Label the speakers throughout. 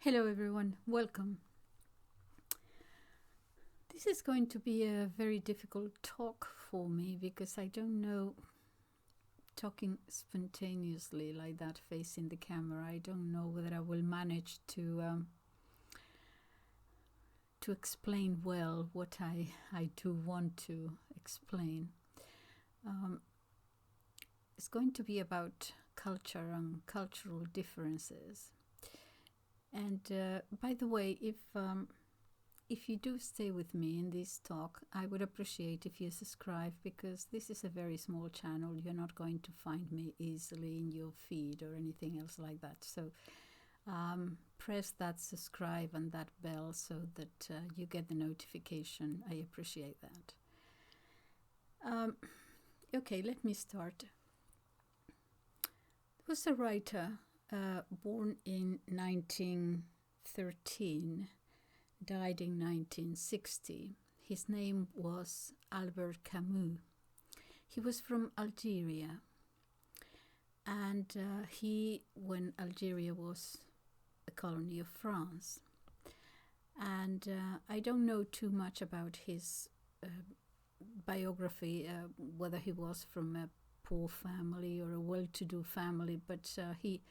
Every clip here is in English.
Speaker 1: Hello everyone, welcome. This is going to be a very difficult talk for me because I don't know, talking spontaneously like that facing the camera, I don't know whether I will manage to explain well what I do want to explain. It's going to be about culture and cultural differences. And by the way, if you do stay with me in this talk, I would appreciate if you subscribe, because this is a very small channel. You're not going to find me easily in your feed or anything else like that. So press that subscribe and that bell so that you get the notification. I appreciate that. Okay, let me start. There was a writer born in 1913, died in 1960. His name was Albert Camus. He was from Algeria, and when Algeria was a colony of France. And I don't know too much about his biography, whether he was from a poor family or a well-to-do family, but he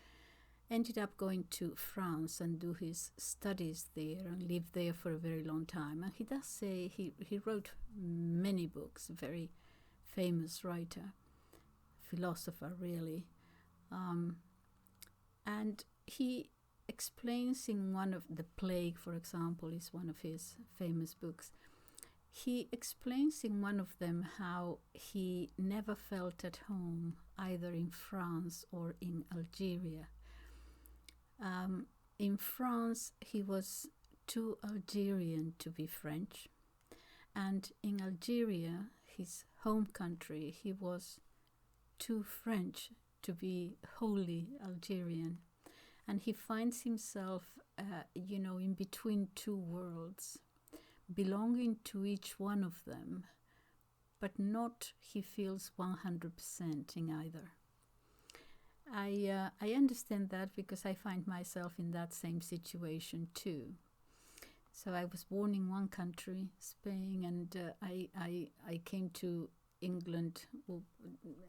Speaker 1: ended up going to France and do his studies there and lived there for a very long time. And he does say he wrote many books, very famous writer, philosopher really. And he explains in one of The Plague, for example, is one of his famous books. He explains in one of them how he never felt at home either in France or in Algeria. In France, he was too Algerian to be French, and in Algeria, his home country, he was too French to be wholly Algerian. And he finds himself, in between two worlds, belonging to each one of them, but not, he feels, 100% in either. I understand that because I find myself in that same situation too. So I was born in one country, Spain, and I came to England in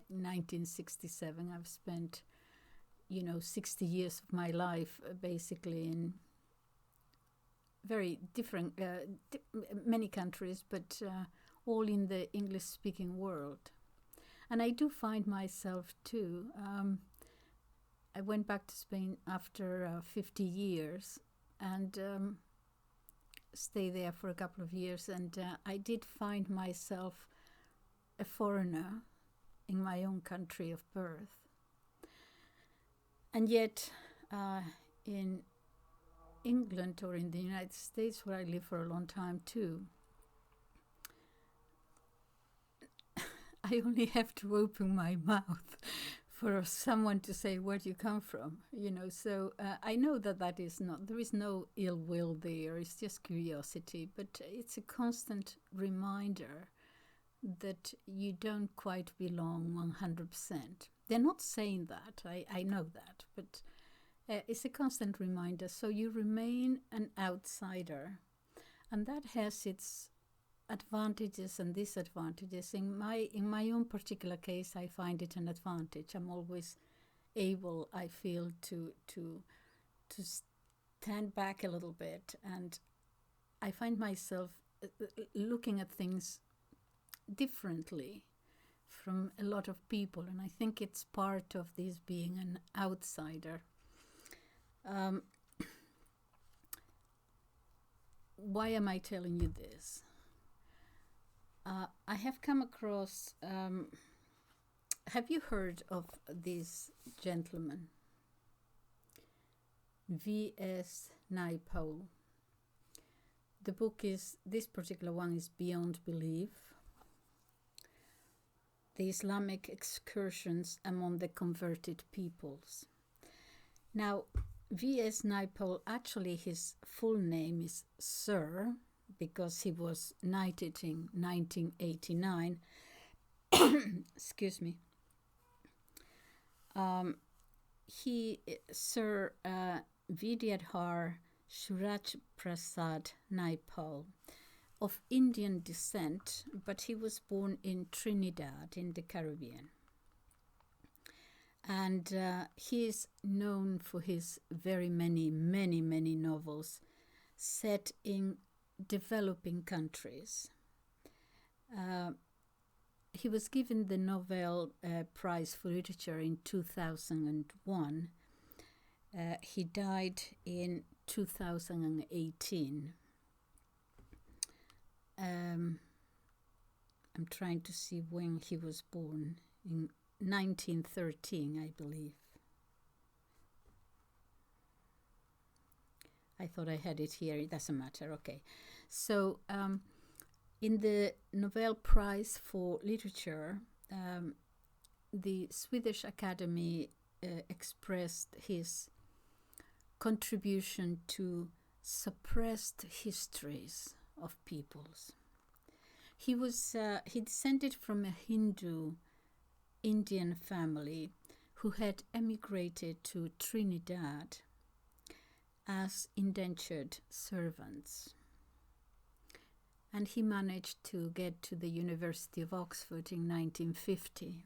Speaker 1: 1967. I've spent, 60 years of my life basically in very different, many countries, but all in the English-speaking world. And I do find myself too. I went back to Spain after 50 years and stayed there for a couple of years, and I did find myself a foreigner in my own country of birth. And yet in England or in the United States, where I lived for a long time too, I only have to open my mouth for someone to say, where do you come from? So I know that is not, there is no ill will there, it's just curiosity, but it's a constant reminder that you don't quite belong 100%. They're not saying that, I know that, but it's a constant reminder. So you remain an outsider, and that has its advantages and disadvantages. In my own particular case, I find it an advantage. I'm always able, I feel, to stand back a little bit, and I find myself looking at things differently from a lot of people, and I think it's part of this being an outsider. Why am I telling you this? I have come across, have you heard of this gentleman? V.S. Naipaul. The book is, this particular one is Beyond Belief. The Islamic Excursions Among the Converted Peoples. Now, V.S. Naipaul, actually his full name is Sir, because he was knighted in 1989. Excuse me. Sir Vidyadhar Suraj Prasad Naipaul, of Indian descent, but he was born in Trinidad in the Caribbean. And he is known for his very many novels set in developing countries. He was given the Nobel Prize for Literature in 2001. He died in 2018. I'm trying to see when he was born. In 1913, I believe. I thought I had it here. It doesn't matter. Okay. So in the Nobel Prize for Literature, the Swedish Academy expressed his contribution to suppressed histories of peoples. He descended from a Hindu Indian family who had emigrated to Trinidad as indentured servants. And he managed to get to the University of Oxford in 1950.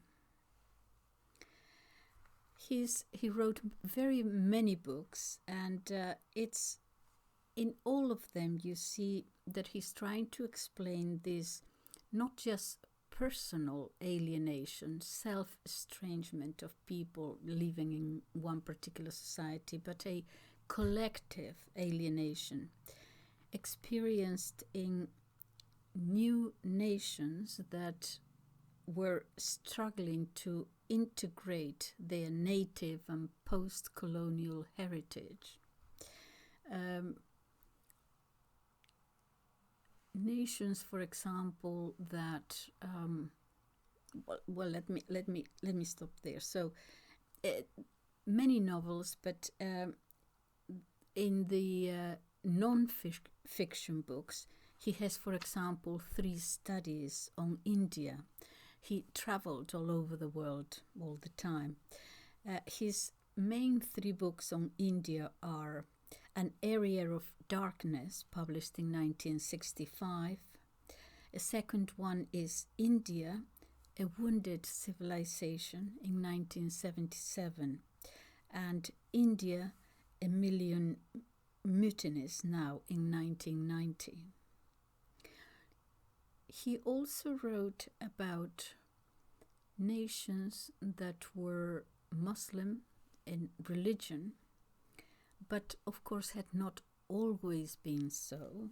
Speaker 1: He wrote very many books, and it's in all of them you see that he's trying to explain this not just personal alienation, self-estrangement of people living in one particular society, but a collective alienation experienced in new nations that were struggling to integrate their native and post-colonial heritage. Nations, for example, that let me stop there. So many novels, but in the non-fiction books, he has, for example, 3 studies on India. He traveled all over the world all the time. His main 3 books on India are An Area of Darkness, published in 1965. A second one is India, A Wounded Civilization in 1977. And India, A Million Mutinies now in 1990. He also wrote about nations that were Muslim in religion, but of course had not always been so.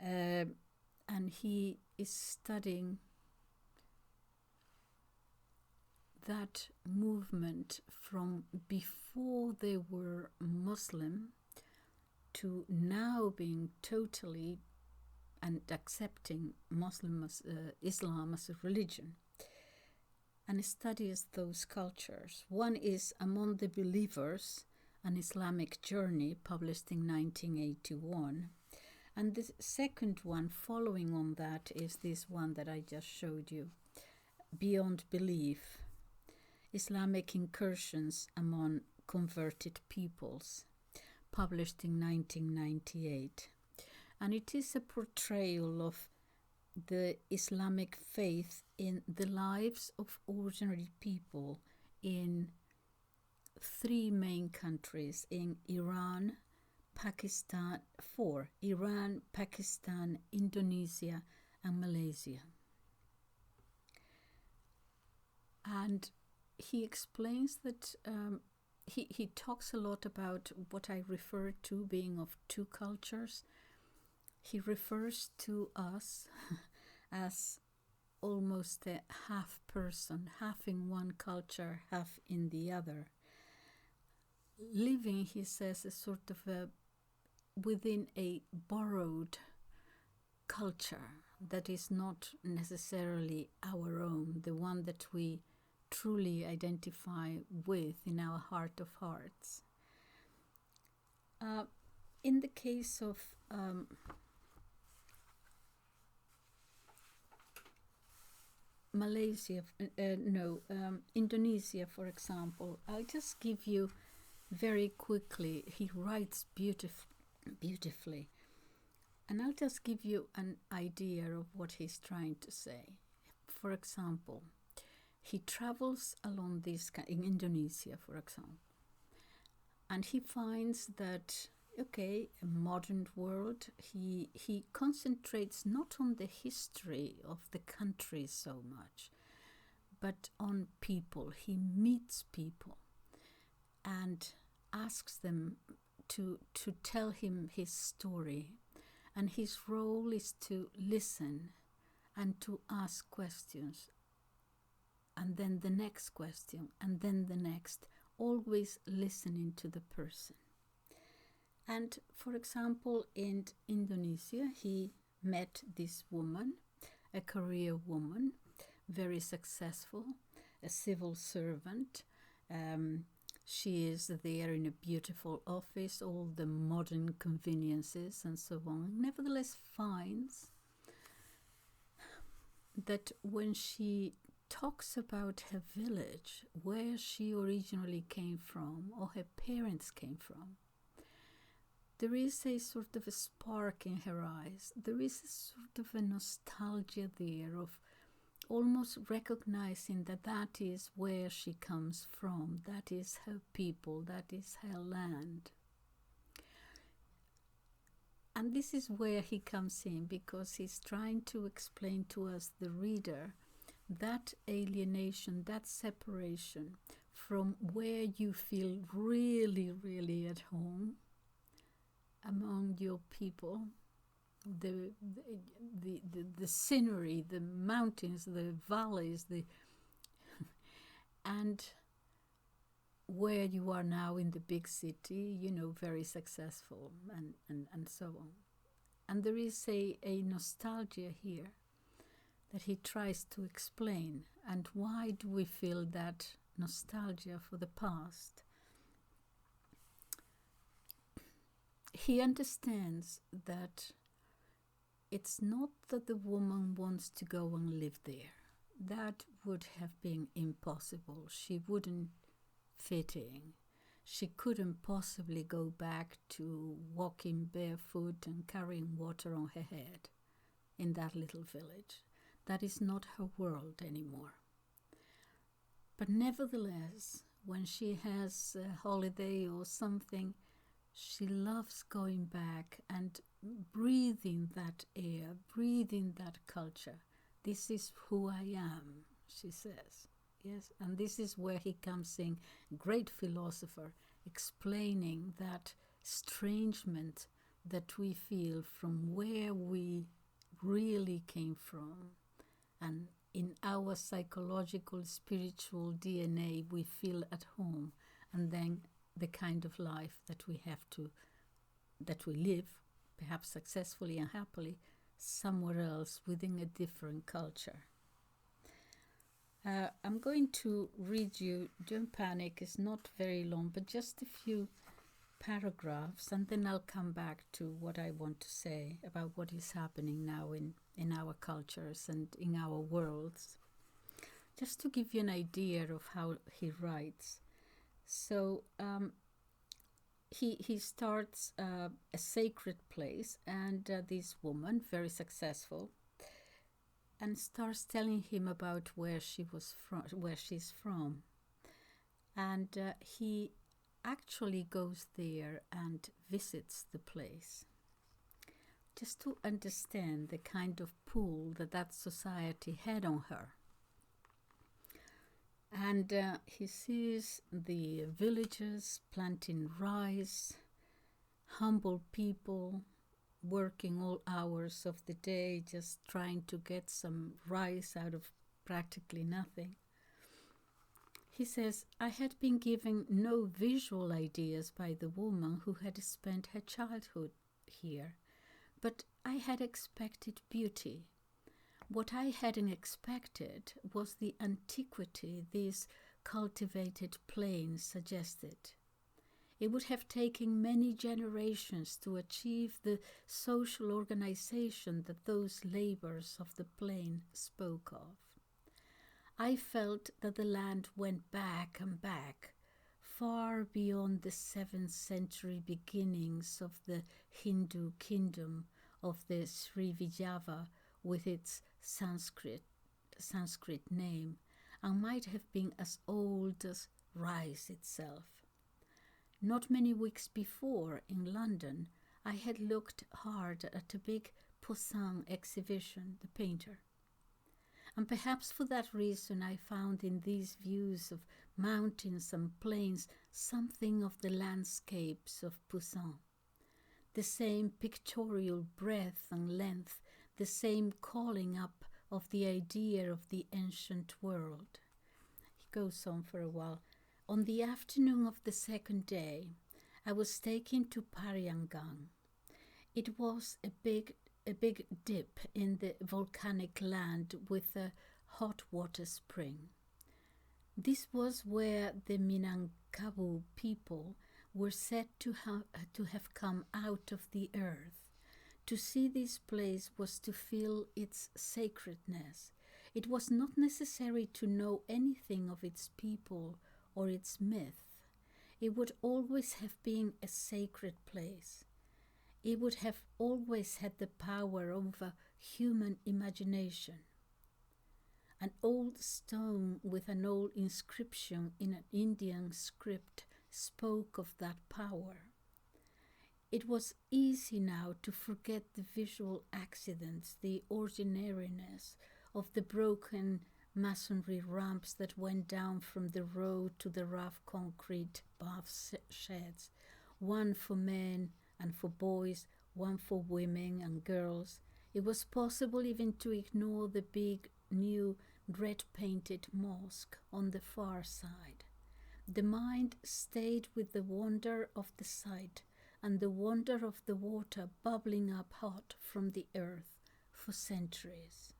Speaker 1: And he is studying that movement from before they were Muslim to now being totally and accepting Islam as a religion, and studies those cultures. One is Among the Believers, An Islamic Journey, published in 1981. And the second one following on that is this one that I just showed you, Beyond Belief, Islamic Incursions Among Converted Peoples, published in 1998. And it is a portrayal of the Islamic faith in the lives of ordinary people in 3 main countries, in Iran, Pakistan, Indonesia, and Malaysia. And he explains that he talks a lot about what I refer to being of 2 cultures. He refers to us as almost a half person, half in one culture, half in the other. Living, he says, is sort of within a borrowed culture that is not necessarily our own, the one that we truly identify with in our heart of hearts. In the case of Indonesia, for example, I'll just give you very quickly. He writes beautifully. And I'll just give you an idea of what he's trying to say. For example, he travels along this, in Indonesia, for example, and he finds that, okay, a modern world, he concentrates not on the history of the country so much, but on people. He meets people and asks them to tell him his story. And his role is to listen and to ask questions. And then the next question, and then the next, always listening to the person. And for example, in Indonesia, he met this woman, a career woman, very successful, a civil servant. She is there in a beautiful office, all the modern conveniences and so on. Nevertheless, finds that when she talks about her village, where she originally came from, or her parents came from, there is a sort of a spark in her eyes. There is a sort of a nostalgia there of almost recognizing that that is where she comes from, that is her people, that is her land. And this is where he comes in, because he's trying to explain to us, the reader, that alienation, that separation from where you feel really, really at home among your people, the scenery, the mountains, the valleys, and where you are now in the big city, you know, very successful and so on. And there is a nostalgia here that he tries to explain. And why do we feel that nostalgia for the past? He understands that it's not that the woman wants to go and live there. That would have been impossible. She wouldn't fit in. She couldn't possibly go back to walking barefoot and carrying water on her head in that little village. That is not her world anymore. But nevertheless, when she has a holiday or something, she loves going back and breathing that air, breathing that culture. This is who I am, she says. Yes, and this is where he comes in, great philosopher, explaining that estrangement that we feel from where we really came from. And in our psychological, spiritual DNA, we feel at home. And then the kind of life that we live, perhaps successfully and happily, somewhere else within a different culture. I'm going to read you, don't panic, it's not very long, but just a few paragraphs, and then I'll come back to what I want to say about what is happening now in our cultures and in our worlds. Just to give you an idea of how he writes. So he starts a sacred place, and this woman, very successful, and starts telling him about where she's from. And he actually goes there and visits the place, just to understand the kind of pull that society had on her. And he sees the villagers planting rice, humble people working all hours of the day, just trying to get some rice out of practically nothing. He says, I had been given no visual ideas by the woman who had spent her childhood here, but I had expected beauty. What I hadn't expected was the antiquity these cultivated plains suggested. It would have taken many generations to achieve the social organization that those labors of the plain spoke of. I felt that the land went back and back, far beyond the 7th century beginnings of the Hindu kingdom of the Srivijaya with its Sanskrit name, and might have been as old as rice itself. Not many weeks before, in London, I had looked hard at a big Poussin exhibition, the painter. And perhaps for that reason I found in these views of mountains and plains something of the landscapes of Poussin. The same pictorial breadth and length, the same calling up of the idea of the ancient world. He goes on for a while. On the afternoon of the second day, I was taken to Pariangang. It was a big dip in the volcanic land with a hot water spring. This was where the Minangkabau people were said to have come out of the earth. To see this place was to feel its sacredness. It was not necessary to know anything of its people or its myth. It would always have been a sacred place. It would have always had the power over human imagination. An old stone with an old inscription in an Indian script spoke of that power. It was easy now to forget the visual accidents, the ordinariness of the broken masonry ramps that went down from the road to the rough concrete bath sheds, one for men and for boys, one for women and girls. It was possible even to ignore the big new red-painted mosque on the far side. The mind stayed with the wonder of the sight and the wonder of the water bubbling up hot from the earth for centuries.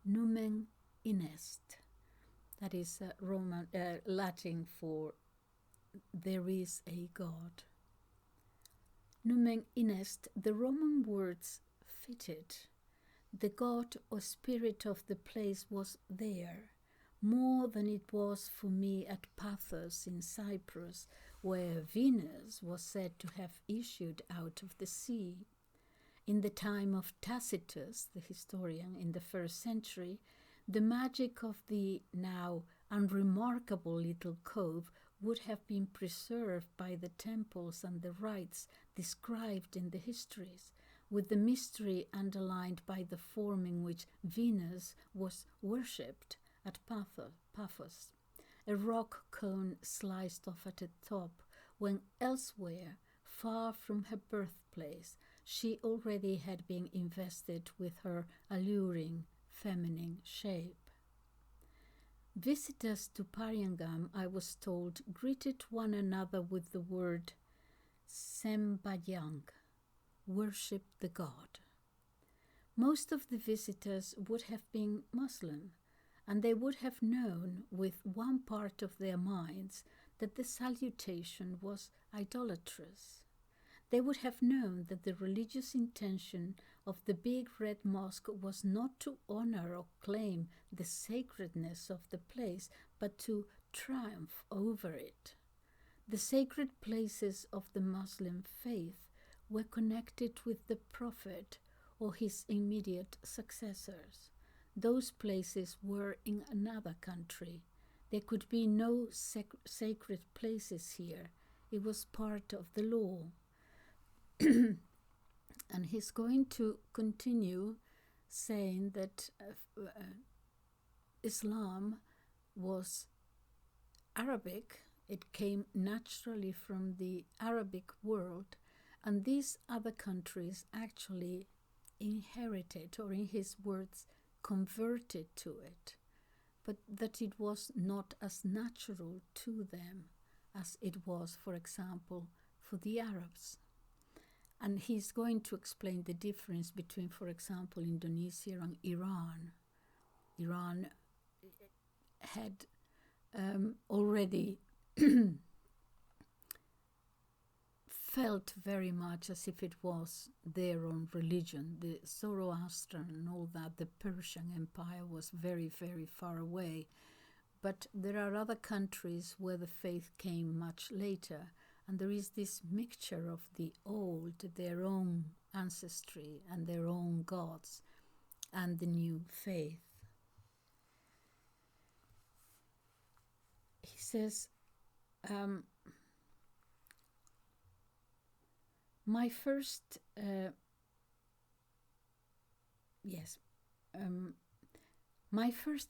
Speaker 1: Numen inest, that is Latin for there is a God. Numen inest, the Roman words fitted. The god or spirit of the place was there, more than it was for me at Paphos in Cyprus, where Venus was said to have issued out of the sea. In the time of Tacitus, the historian, in the 1st century, the magic of the now unremarkable little cove would have been preserved by the temples and the rites described in the histories, with the mystery underlined by the form in which Venus was worshipped at Paphos, a rock cone sliced off at the top, when elsewhere, far from her birthplace, she already had been invested with her alluring feminine shape. Visitors to Pariangang, I was told, greeted one another with the word Sembayang, worship the god. Most of the visitors would have been Muslim, and they would have known with one part of their minds that the salutation was idolatrous. They would have known that the religious intention of the big red mosque was not to honor or claim the sacredness of the place, but to triumph over it. The sacred places of the Muslim faith were connected with the Prophet or his immediate successors. Those places were in another country. There could be no sacred places here. It was part of the law. And he's going to continue saying that Islam was Arabic. It came naturally from the Arabic world, and these other countries actually inherited, or in his words, converted to it, but that it was not as natural to them as it was, for example, for the Arabs. And he's going to explain the difference between, for example, Indonesia and Iran. Iran had already felt very much as if it was their own religion. The Zoroastrian and all that, the Persian Empire was very, very far away, But there are other countries where the faith came much later, and there is this mixture of the old, their own ancestry and their own gods, and the new faith. He says, my first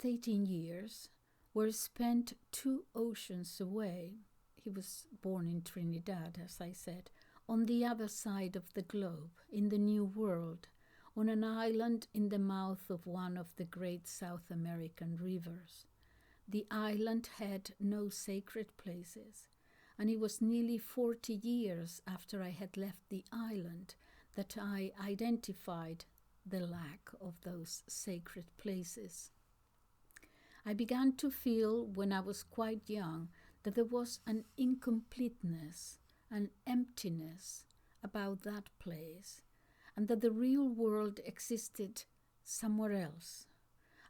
Speaker 1: 18 years were spent 2 oceans away. He was born in Trinidad, as I said, on the other side of the globe, in the New World, on an island in the mouth of one of the great South American rivers. The island had no sacred places, and it was nearly 40 years after I had left the island that I identified the lack of those sacred places. I began to feel, when I was quite young, that there was an incompleteness, an emptiness about that place, and that the real world existed somewhere else.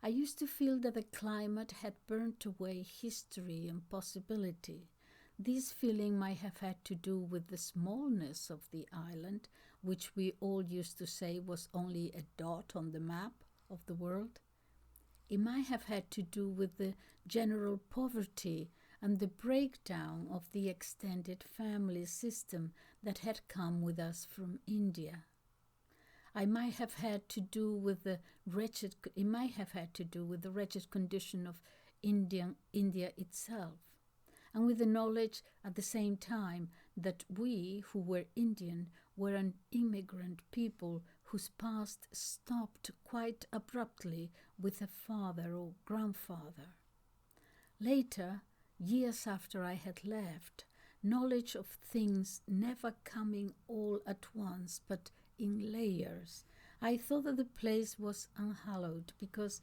Speaker 1: I used to feel that the climate had burnt away history and possibility. This feeling might have had to do with the smallness of the island, which we all used to say was only a dot on the map of the world. It might have had to do with the general poverty and the breakdown of the extended family system that had come with us from India. It might have had to do with the wretched condition of India itself, and with the knowledge at the same time that we who were Indian were an immigrant people whose past stopped quite abruptly with a father or grandfather. Later, years after I had left, knowledge of things never coming all at once but in layers, I thought that the place was unhallowed because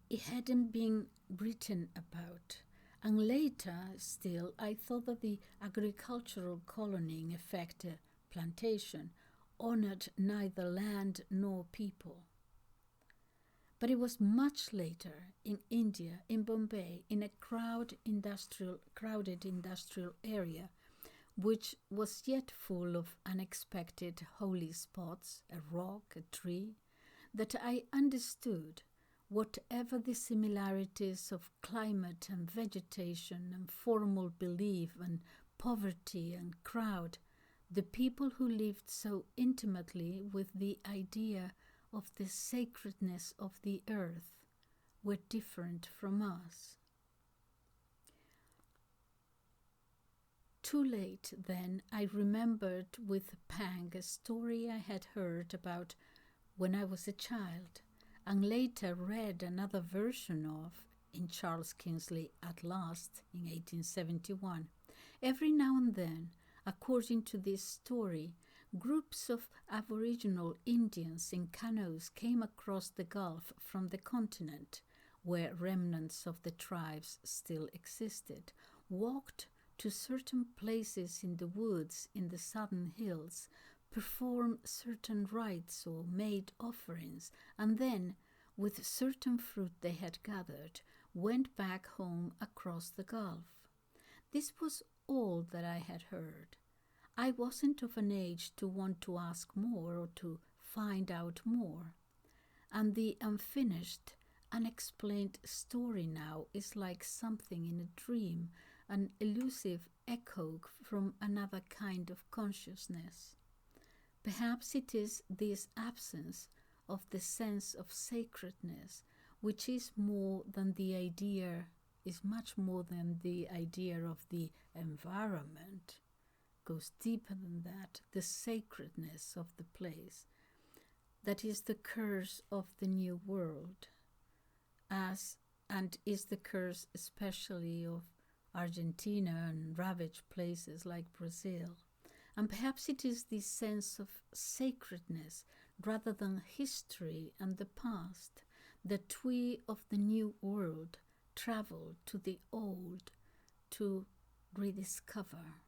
Speaker 1: it hadn't been written about. And later still, I thought that the agricultural colony, in effect a plantation, honored neither land nor people. But it was much later, in India, in Bombay, in a crowded industrial area, which was yet full of unexpected holy spots, a rock, a tree, that I understood, whatever the similarities of climate and vegetation and formal belief and poverty and crowd, the people who lived so intimately with the idea of the sacredness of the earth were different from us. Too late, then, I remembered with pang a story I had heard about when I was a child, and later read another version of in Charles Kingsley At Last in 1871. Every now and then, according to this story, groups of Aboriginal Indians in canoes came across the Gulf from the continent, where remnants of the tribes still existed, walked to certain places in the woods in the southern hills, performed certain rites or made offerings, and then, with certain fruit they had gathered, went back home across the Gulf. This was all that I had heard. I wasn't of an age to want to ask more or to find out more. And the unfinished, unexplained story now is like something in a dream, an elusive echo from another kind of consciousness. Perhaps it is this absence of the sense of sacredness, which is much more than the idea of the environment, goes deeper than that, the sacredness of the place, that is the curse of the New World, and is the curse especially of Argentina and ravaged places like Brazil. And perhaps it is this sense of sacredness rather than history and the past that we of the New World travel to the old to rediscover.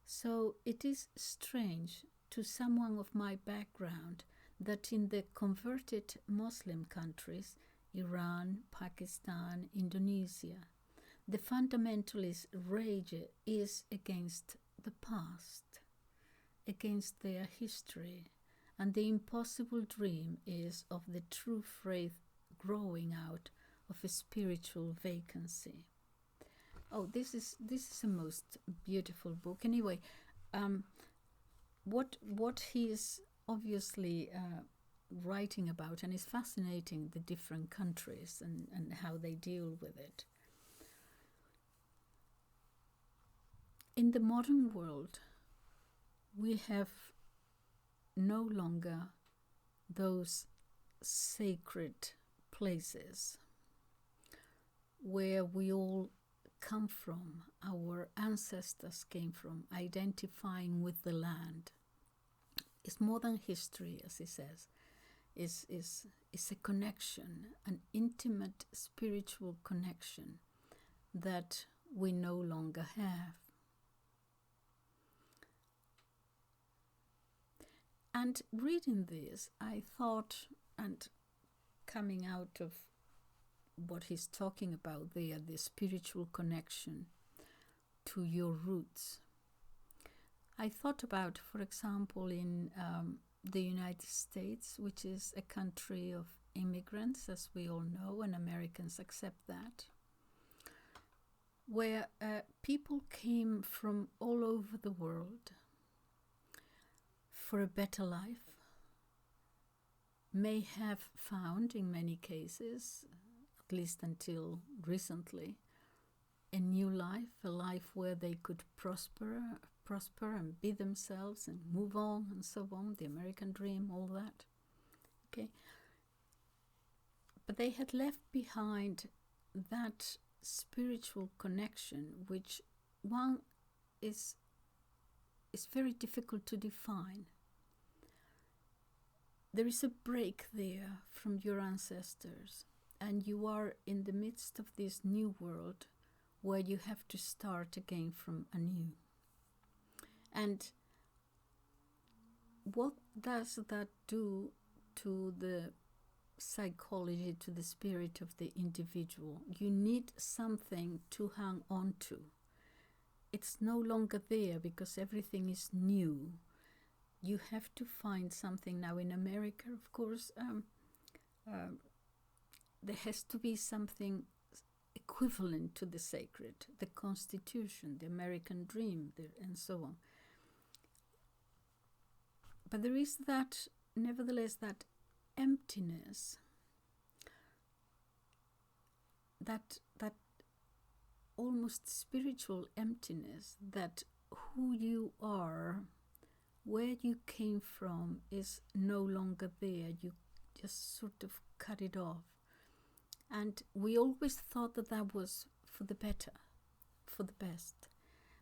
Speaker 1: So it is strange to someone of my background that in the converted Muslim countries, Iran, Pakistan, Indonesia. The fundamentalist rage is against the past, against their history, and the impossible dream is of the true faith growing out of a spiritual vacancy. Oh, this is a most beautiful book. Anyway, what he is obviously writing about, and is fascinating, the different countries and how they deal with it. In the modern world, we have no longer those sacred places where we all come from, our ancestors came from, identifying with the land. It's more than history, as he says. Is a connection, an intimate spiritual connection that we no longer have. And reading this, I thought, and coming out of what he's talking about there, the spiritual connection to your roots, I thought about, for example, in the United States, which is a country of immigrants, as we all know, and Americans accept that, where people came from all over the world for a better life, may have found, in many cases, at least until recently, a new life, a life where they could prosper and be themselves and move on and so on, the American dream, all that. Okay. But they had left behind that spiritual connection, which one is very difficult to define. There is a break there from your ancestors, and you are in the midst of this new world where you have to start again from anew. And what does that do to the psychology, to the spirit of the individual? You need something to hang on to. It's no longer there because everything is new. You have to find something. Now in America, of course, there has to be something equivalent to the sacred, the Constitution, the American dream, and so on. But there is that, nevertheless, that emptiness, that almost spiritual emptiness, that who you are, where you came from, is no longer there. You just sort of cut it off. And we always thought that that was for the better, for the best.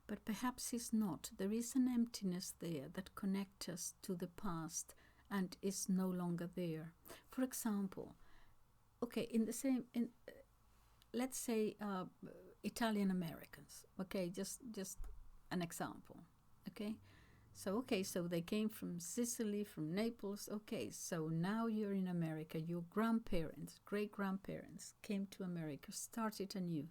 Speaker 1: But perhaps it's not. There is an emptiness there that connects us to the past and is no longer there. For example, okay, let's say Italian Americans. Okay, just an example. Okay, so they came from Sicily, from Naples. Okay, so now you're in America. Your grandparents, great-grandparents came to America, started anew.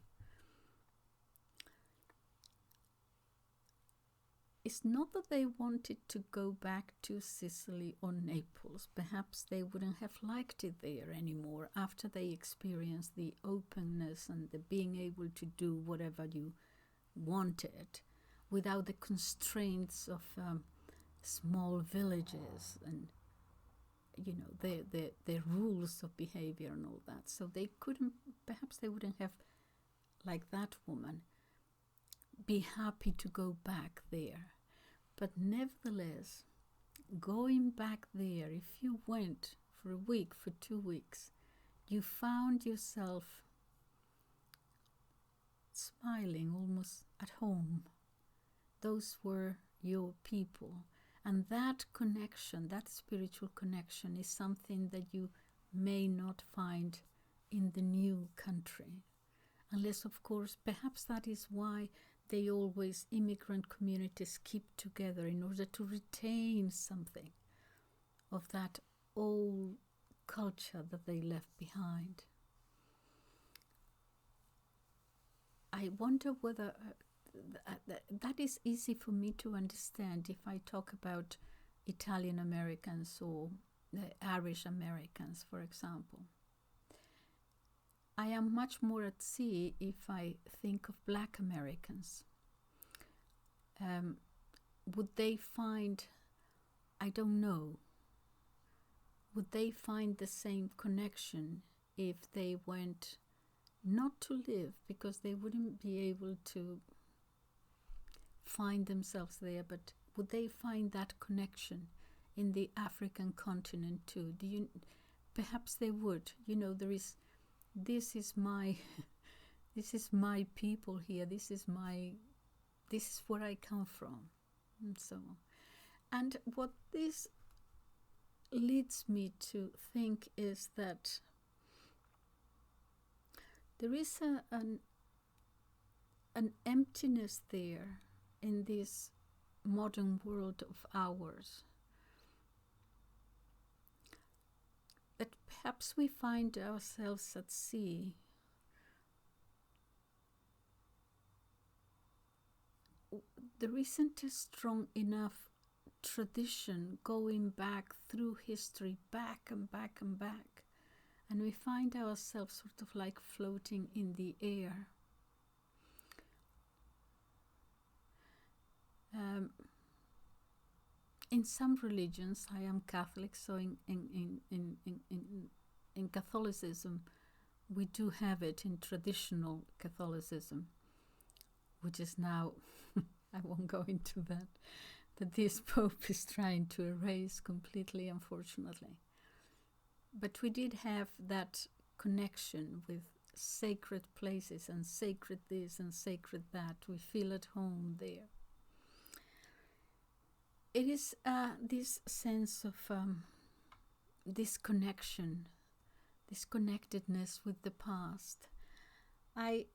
Speaker 1: It's not that they wanted to go back to Sicily or Naples. Perhaps they wouldn't have liked it there anymore after they experienced the openness and the being able to do whatever you wanted without the constraints of small villages and, you know, the rules of behavior and all that. So they couldn't, perhaps they wouldn't have, like that woman, be happy to go back there. But nevertheless, going back there, if you went for a week, for 2 weeks, you found yourself smiling, almost at home. Those were your people. And that connection, that spiritual connection, is something that you may not find in the new country. Unless, of course, perhaps that is why they always, immigrant communities, keep together in order to retain something of that old culture that they left behind. I wonder whether that is easy for me to understand if I talk about Italian Americans or Irish Americans, for example. I am much more at sea if I think of Black Americans. Would they find, I don't know, would they find the same connection if they went not to live, because they wouldn't be able to find themselves there, but would they find that connection in the African continent too? Perhaps they would. This is my this is my people here, this is where I come from, and so on. And what this leads me to think is that there is an emptiness there in this modern world of ours, that perhaps we find ourselves at sea. There isn't a strong enough tradition going back through history, back and back and back, and we find ourselves sort of like floating in the air. In some religions, I am Catholic, so in Catholicism, we do have it in traditional Catholicism, which is now, I won't go into that this Pope is trying to erase completely, unfortunately. But we did have that connection with sacred places and sacred this and sacred that. We feel at home there. It is this sense of this connection, this connectedness with the past. I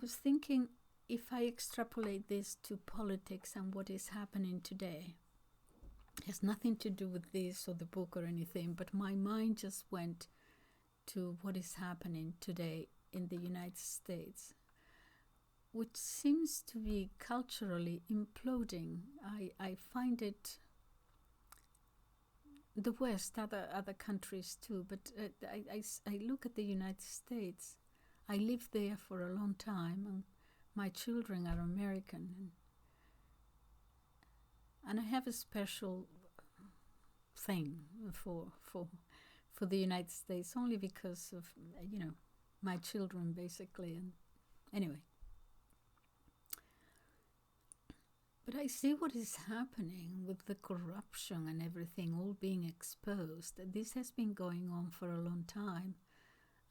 Speaker 1: was thinking, if I extrapolate this to politics and what is happening today, it has nothing to do with this or the book or anything, but my mind just went to what is happening today in the United States, which seems to be culturally imploding. I find it, the West, other countries too, but I look at the United States. I lived there for a long time, and my children are American, and I have a special thing for the United States, only because of my children, basically. And anyway, but I see what is happening with the corruption and everything all being exposed. This has been going on for a long time,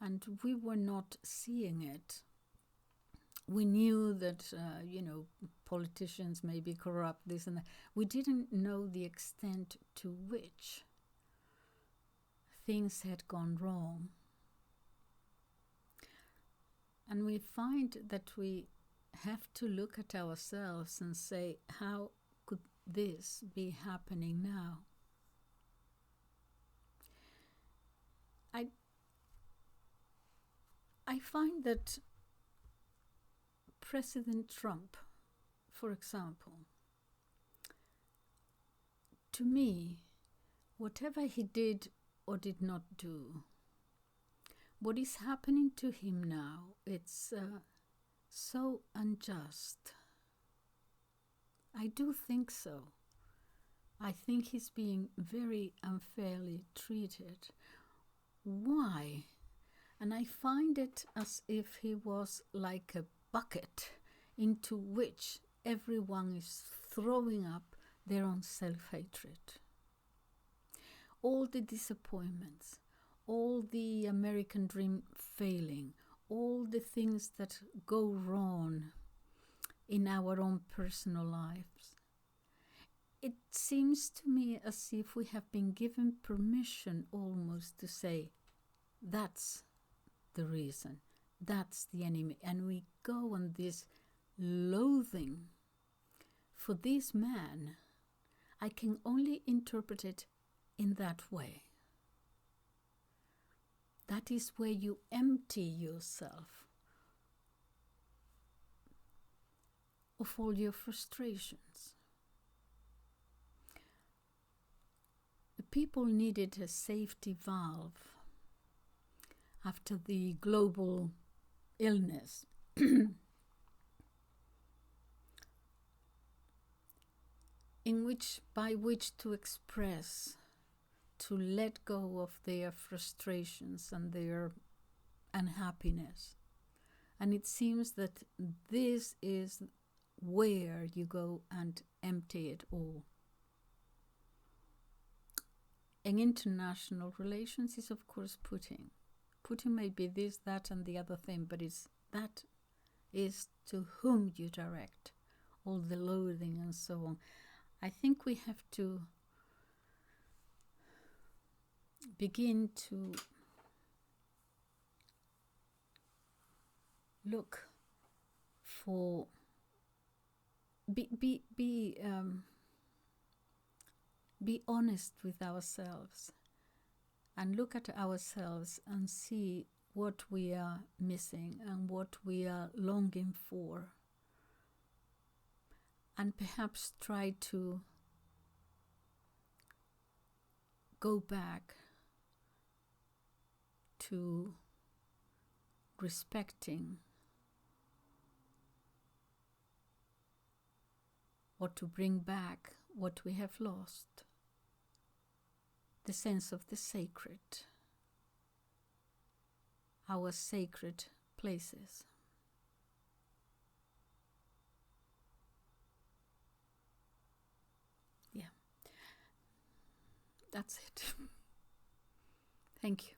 Speaker 1: and we were not seeing it. We knew that, politicians may be corrupt, this and that. We didn't know the extent to which things had gone wrong. And we find that we have to look at ourselves and say, how could this be happening now? I find that President Trump, for example, to me, whatever he did or did not do, what is happening to him now, it's so unjust. I do think so. I think he's being very unfairly treated. Why? And I find it as if he was like a bucket into which everyone is throwing up their own self-hatred. All the disappointments, all the American dream failing, all the things that go wrong in our own personal lives. It seems to me as if we have been given permission almost to say, that's the reason, that's the enemy, and we go on this loathing for this man. I can only interpret it in that way. That is where you empty yourself of all your frustrations. The people needed a safety valve after the global illness. By which to express, to let go of their frustrations and their unhappiness. And it seems that this is where you go and empty it all. In international relations is, of course, Putin. Putin may be this, that, and the other thing, but that is to whom you direct all the loathing and so on. I think we have to begin to look for be honest with ourselves and look at ourselves and see what we are missing and what we are longing for, and perhaps try to go back to respecting or to bring back what we have lost, the sense of the sacred, our sacred places. Yeah, that's it. Thank you.